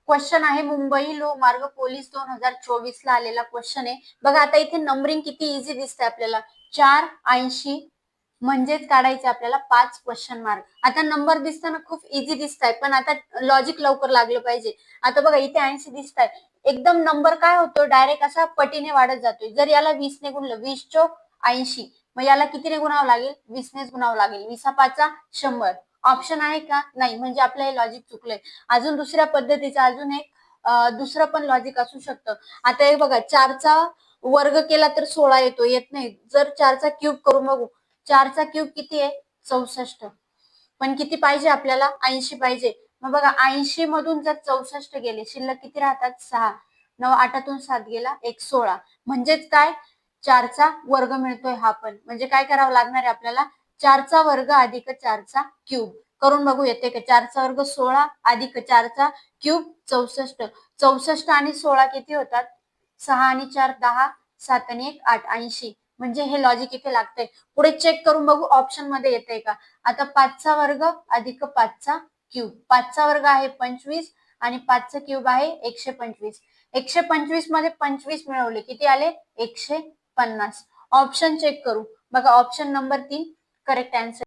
Question आहे मुंबई लोहमार्ग police 2024 ला आलेला क्वेश्चन आहे बघा. आता इथे नंबरिंग किती इझी दिसते आपल्याला, 480 म्हणजेच काढायचे आपल्याला 5 क्वेश्चन मार्क. आता नंबर दिसताना खूप इझी दिसत आहे, पण आता लॉजिक लवकर लागलं पाहिजे. आता बघा इथे 80 दिसत आहे, एकदम नंबर काय होतो डायरेक्ट असा पटीने वाढत जातोय. जर याला 20 ने गुणलं, 20 चोक 80, मग याला कितीने गुणावं लागेल, 20 नेच गुणावं लागेल. 20 5 100. ऑप्शन आहे का, नाही, म्हणजे आपलं हे लॉजिक चुकलंय. अजून दुसऱ्या पद्धतीचं अजून एक दुसरं पण लॉजिक असू शकतं. आता हे बघा, 4चा वर्ग केला तर 16 येतो, येत नाही. जर 4चा क्यूब करून बघू, 4चा क्यूब किती आहे, 64. पण किती पाहिजे आपल्याला, 80 पाहिजे. मग बघा 80 मधून जर 64 गेले, शिल्लक किती राहतात, 6. 9 8 7 गेला, 1 16. म्हणजेच काय, 4चा वर्ग मिळतोय हा पण. म्हणजे काय करावं लागणार आहे आपल्याला, 4चा वर्ग अधिक 4चा क्यूब करून बघू येते का. 4चा वर्ग 16 अधिक 4चा क्यूब 64. 64 आणि 16 किती होतात, 6 आणि 4 10, 7 आणि 1 8, 80. म्हणजे हे लॉजिक इथे लागतंय. पुढे चेक करून बघू ऑप्शन मध्ये येतंय का. आता 5चा वर्ग अधिक 5चा क्यूब, 5चा वर्ग आहे 25 आणि 5चा क्यूब आहे 125. 125 मध्ये 25 मिळवले, किती आले, 150. ऑप्शन चेक करू बघा, ऑप्शन नंबर 3 करेक्ट आन्सर.